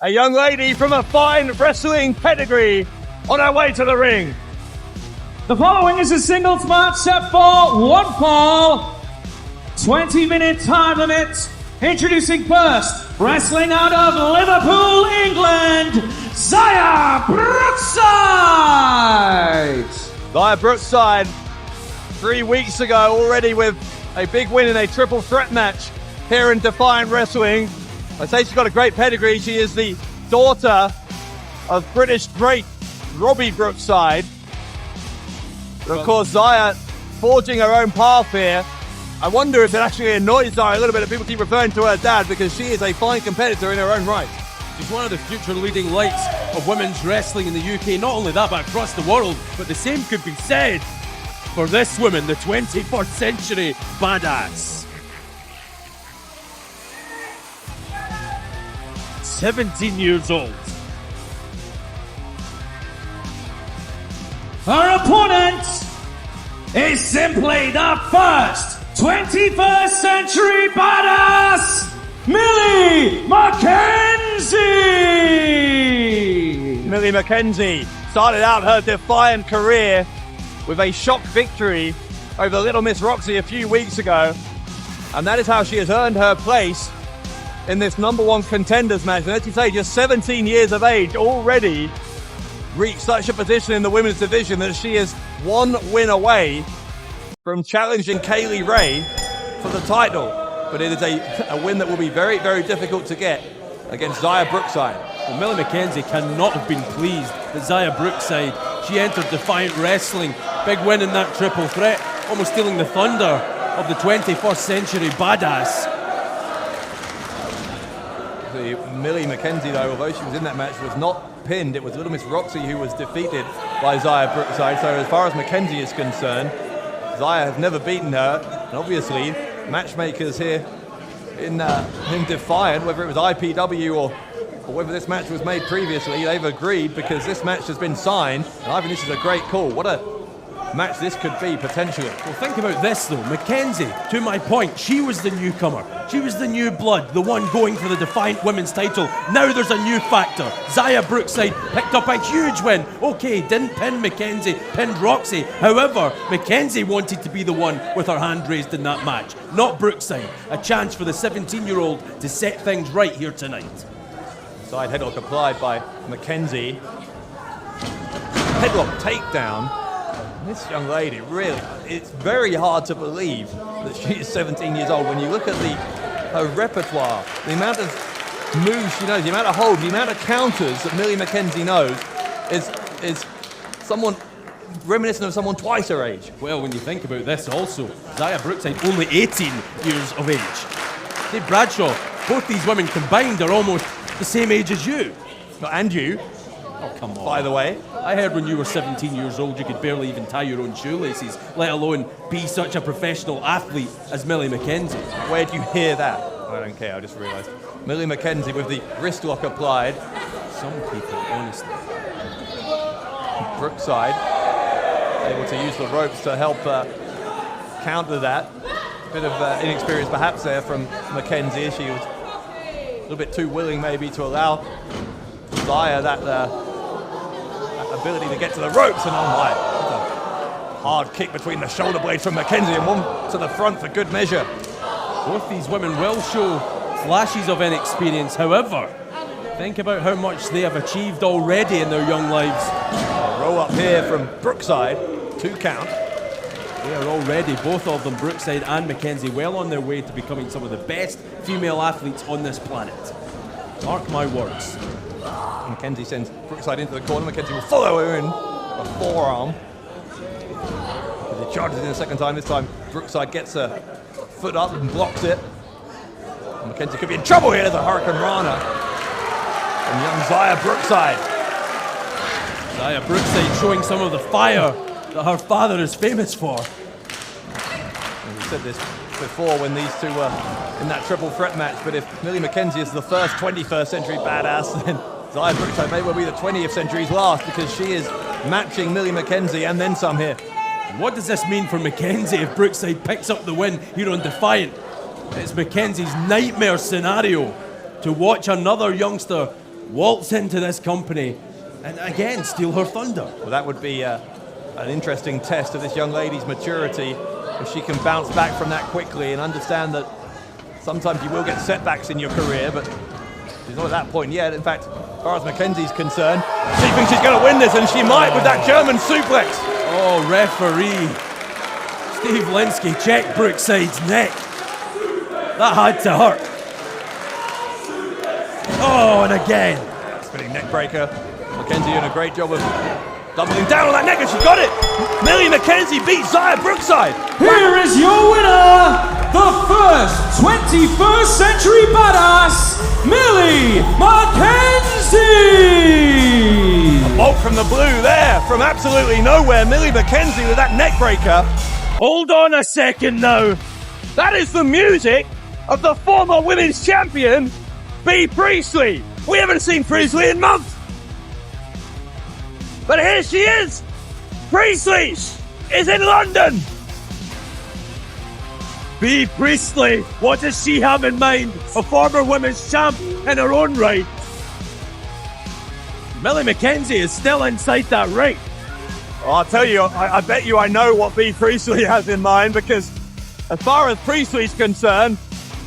A young lady from a fine wrestling pedigree on her way to the ring. The following is a singles match set for one fall. 20-minute time limit. Introducing first, wrestling out of Liverpool, England, Xia Brookside. Xia Brookside, 3 weeks ago already with a big win in a triple threat match here in Defiant Wrestling. I say she's got a great pedigree. She is the daughter of British great Robbie Brookside. But of course, Xia forging her own path here. I wonder if it actually annoys Xia a little bit that people keep referring to her dad, because she is a fine competitor in her own right. She's one of the future leading lights of women's wrestling in the UK. Not only that, but across the world. But the same could be said for this woman, the 21st century badass. 17 years old. Her opponent is simply the first 21st century badass, Millie McKenzie! Millie McKenzie started out her Defiant career with a shock victory over Little Miss Roxy a few weeks ago. And that is how she has earned her place in this #1 contenders match. And as you say, just 17 years of age already reached such a position in the women's division that she is one win away from challenging Kaylee Ray for the title. But it is a win that will be very, very difficult to get against Xia Brookside. Well, Millie McKenzie cannot have been pleased that Xia Brookside, she entered Defiant Wrestling. Big win in that triple threat, almost stealing the thunder of the 21st century badass. Millie McKenzie, though, although she was in that match, was not pinned. It was Little Miss Roxy who was defeated by Xia Brookside. So as far as McKenzie is concerned, Xia has never beaten her. And obviously, matchmakers here in Defiant, whether it was IPW or whether this match was made previously, they've agreed, because this match has been signed. And I think this is a great call. What a match this could be, potentially. Well, think about this, though. McKenzie, to my point, she was the newcomer. She was the new blood, the one going for the Defiant Women's title. Now there's a new factor. Xia Brookside picked up a huge win. Okay, didn't pin McKenzie, pinned Roxy. However, McKenzie wanted to be the one with her hand raised in that match, not Brookside. A chance for the 17-year-old to set things right here tonight. Side headlock applied by McKenzie. Headlock takedown. This young lady, really, it's very hard to believe that she is 17 years old when you look at her repertoire, the amount of moves she knows, the amount of holds, the amount of counters that Millie McKenzie knows is someone reminiscent of someone twice her age. Well, when you think about this also, Xia Brookside only 18 years of age. Dave Bradshaw, both these women combined are almost the same age as you. And you. Oh, come on. By the way. I heard when you were 17 years old you could barely even tie your own shoelaces, let alone be such a professional athlete as Millie McKenzie. Where do you hear that? I don't care, I just realised. Millie McKenzie with the wrist lock applied. Some people, honestly. Brookside able to use the ropes to help counter that. Bit of inexperience perhaps there from McKenzie. She was a little bit too willing maybe to allow Xia that ability to get to the ropes, and oh my, a hard kick between the shoulder blades from McKenzie and one to the front for good measure. Both these women will show flashes of inexperience. However, think about how much they have achieved already in their young lives. A roll up here from Brookside, 2 count. They are already, both of them, Brookside and McKenzie, well on their way to becoming some of the best female athletes on this planet. Mark my words. McKenzie sends Brookside into the corner. McKenzie will follow her in a forearm. As he charges in the second time, this time Brookside gets her foot up and blocks it. And McKenzie could be in trouble here. There's a Hurricane Rana from young Xia Brookside. Xia Brookside showing some of the fire that her father is famous for. And we said this before when these two were in that triple threat match, but if Millie McKenzie is the first 21st century badass, then Xia Brookside may well be the 20th century's last, because she is matching Millie McKenzie and then some here. What does this mean for McKenzie if Brookside picks up the win here on Defiant? It's McKenzie's nightmare scenario to watch another youngster waltz into this company and again steal her thunder. Well, that would be an interesting test of this young lady's maturity, if she can bounce back from that quickly and understand that sometimes you will get setbacks in your career, but she's not at that point yet. In fact, as far as Mackenzie's concerned, she thinks she's going to win this, and she might with that German suplex. Oh, referee. Steve Linsky checked Brookside's neck. That had to hurt. Oh, and again. Spinning neck breaker. Mackenzie doing a great job of doubling down on that neck, and she got it. Millie Mackenzie beats Zaya Brookside. Here is your winner, the first 21st century badass, Millie Mackenzie! A bolt from the blue there, from absolutely nowhere. Millie Mackenzie with that neck breaker. Hold on a second now. That is the music of the former women's champion, Bea Priestley. We haven't seen Priestley in months. But here she is. Priestley is in London. Bea Priestley, what does she have in mind? A former women's champ in her own right. Millie Mackenzie is still inside that ring. Well, I'll tell you, I bet you I know what Bea Priestley has in mind, because as far as Priestley's concerned,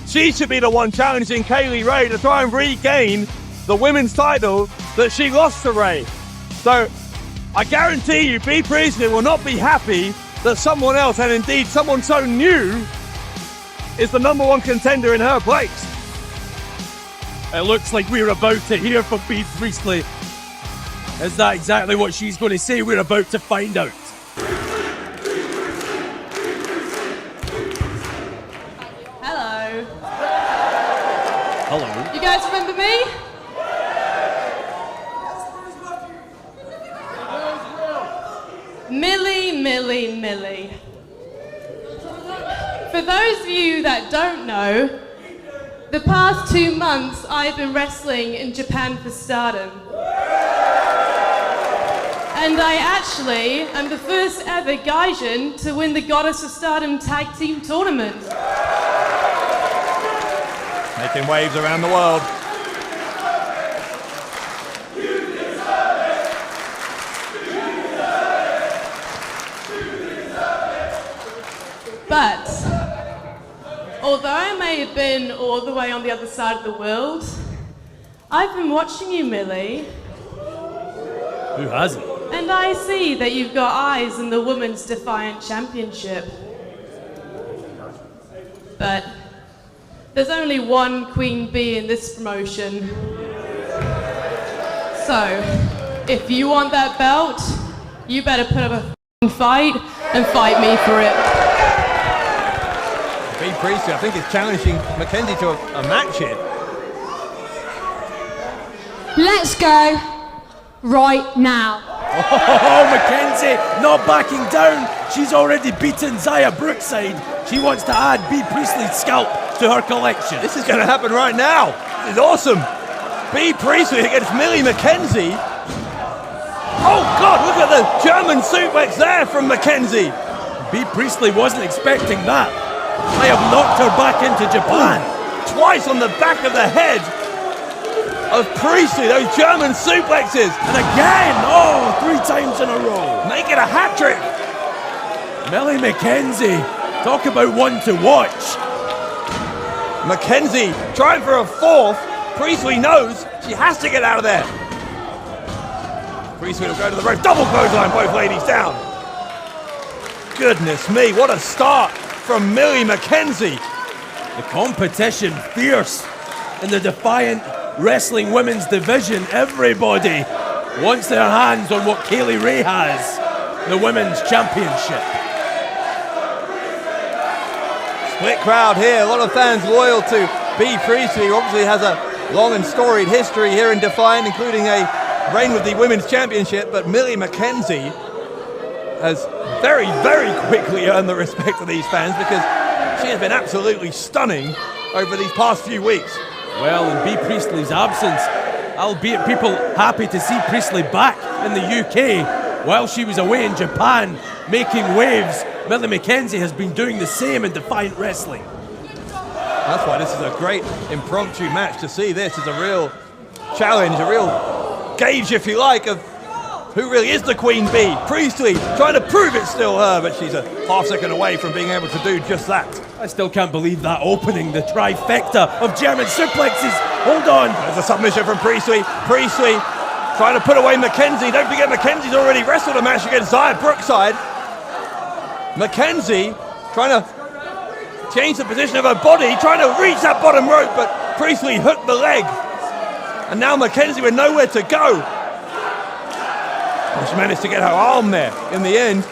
she should be the one challenging Kaylee Ray to try and regain the women's title that she lost to Ray. So I guarantee you, Bea Priestley will not be happy that someone else, and indeed someone so new, is the number one contender in her place. It looks like we're about to hear from Bea Priestley. Is that exactly what she's going to say? We're about to find out. Hello. Hello. You guys remember me? Millie. For those of you that don't know, the past 2 months I've been wrestling in Japan for Stardom. And I actually am the first ever Gaijin to win the Goddess of Stardom Tag Team Tournament. Making waves around the world. But, although I may have been all the way on the other side of the world, I've been watching you, Millie. Who hasn't? And I see that you've got eyes in the Women's Defiant Championship. But there's only one Queen Bee in this promotion. So, if you want that belt, you better put up a f***ing fight and fight me for it. Bea Priestley, I think, is challenging Mackenzie to a match here. Let's go right now. Oh, Mackenzie not backing down. She's already beaten Zaya Brookside. She wants to add Bea Priestley's scalp to her collection. This is going to happen right now. This is awesome. Bea Priestley against Millie Mackenzie. Oh, God, look at the German suplex there from Mackenzie. Bea Priestley wasn't expecting that. I have knocked her back into Japan. Twice on the back of the head of Priestley, those German suplexes. And again, 3 times in a row. Make it a hat trick. Millie Mackenzie, talk about one to watch. Mackenzie trying for a fourth. Priestley knows she has to get out of there. Priestley will go to the rope. Double clothesline, both ladies down. Goodness me, what a start from Millie Mackenzie. The competition fierce in the Defiant Wrestling Women's Division. Everybody wants their hands on what Kaylee Ray has, the Women's Championship. Split crowd here, a lot of fans loyal to Bea Priestley, who obviously has a long and storied history here in Defiant, including a reign with the Women's Championship, but Millie Mackenzie has very, very quickly earned the respect of these fans, because she has been absolutely stunning over these past few weeks. Well, in Bea Priestley's absence, albeit people happy to see Priestley back in the UK, while she was away in Japan making waves, Millie Mackenzie has been doing the same in Defiant Wrestling. That's why this is a great impromptu match. To see this is a real challenge, a real gauge, if you like, of who really is the Queen Bee. Priestley trying to prove it's still her, but she's a half second away from being able to do just that. I still can't believe that opening, the trifecta of German suplexes. Hold on. There's a submission from Priestley. Priestley trying to put away Mackenzie. Don't forget, Mackenzie's already wrestled a match against Zaya Brookside. Mackenzie trying to change the position of her body, trying to reach that bottom rope, but Priestley hooked the leg. And now Mackenzie with nowhere to go. She managed to get her arm there. In the end,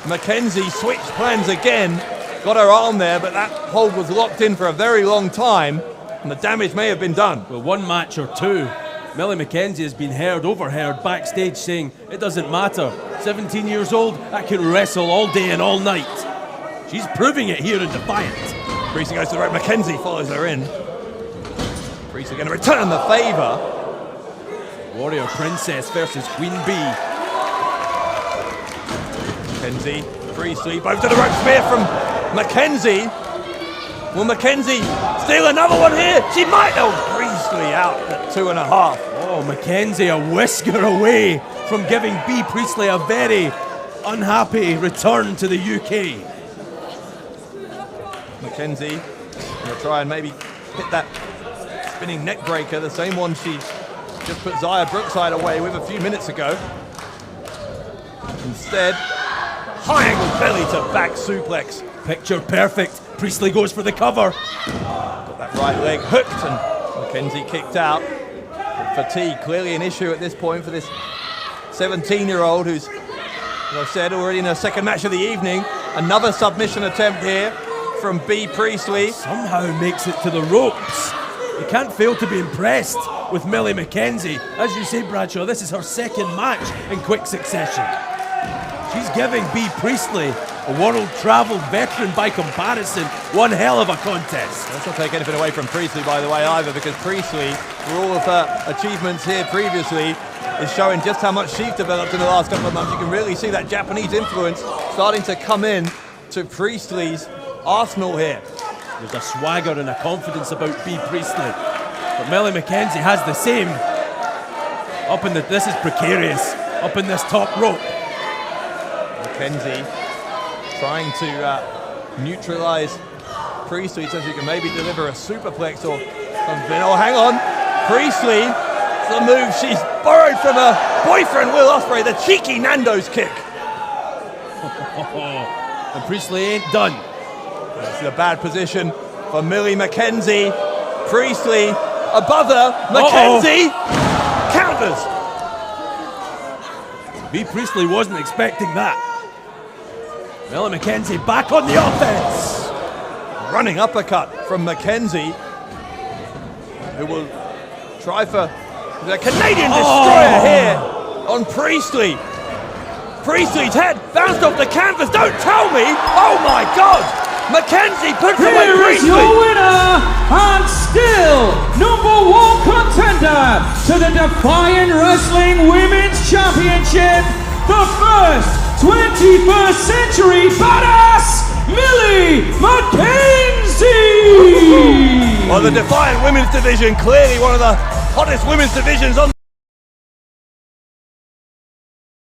Mackenzie switched plans again, got her arm there, but that hold was locked in for a very long time, and the damage may have been done. Well, one match or two, Millie Mackenzie has been overheard backstage saying, it doesn't matter, 17 years old, I can wrestle all day and all night. She's proving it here in Defiant. Priestley goes to the right, Mackenzie follows her in. Priestley going to return the favour. Warrior Princess versus Queen Bee. Mackenzie, Priestley, both to the rope, spear from Mackenzie. Will Mackenzie steal another one here? She might. Oh, Priestley out at 2.5. Oh, Mackenzie a whisker away from giving Bea Priestley a very unhappy return to the UK. Mackenzie going to try and maybe hit that spinning neck breaker, the same one she just put Zaya Brookside away with a few minutes ago. Instead, high angle belly to back suplex. Picture perfect. Priestley goes for the cover. Got that right leg hooked and Mackenzie kicked out. Fatigue clearly an issue at this point for this 17-year-old who's, as I said, already in her second match of the evening. Another submission attempt here from Bea Priestley. Somehow makes it to the ropes. You can't fail to be impressed with Millie Mackenzie. As you say, Bradshaw, this is her second match in quick succession. She's giving Bea Priestley, a world-travelled veteran by comparison, one hell of a contest. Let's not take anything away from Priestley, by the way, either, because Priestley, for all of her achievements here previously, is showing just how much she's developed in the last couple of months. You can really see that Japanese influence starting to come in to Priestley's arsenal here. There's a swagger and a confidence about Bea Priestley. But Millie Mackenzie has the same. This is precarious, up in this top rope. Mackenzie trying to neutralize Priestley so she can maybe deliver a superplex or something. Oh, hang on. Priestley, the move she's borrowed from her boyfriend, Will Ospreay, the cheeky Nando's kick. And Priestley ain't done. This is a bad position for Millie Mackenzie. Priestley above her. Mackenzie counters. Bea Priestley wasn't expecting that. Millie Mackenzie back on the offense. Running uppercut from Mackenzie, who will try for the Canadian Destroyer here on Priestley. Priestley's head bounced off the canvas. Don't tell me. Oh my God. Mackenzie puts away Here is Priestley. your winner and still #1 contender to the Defiant Wrestling Women's Championship, the first 21st century badass, Millie Mackenzie! Well, the Defiant Women's Division, clearly one of the hottest women's divisions on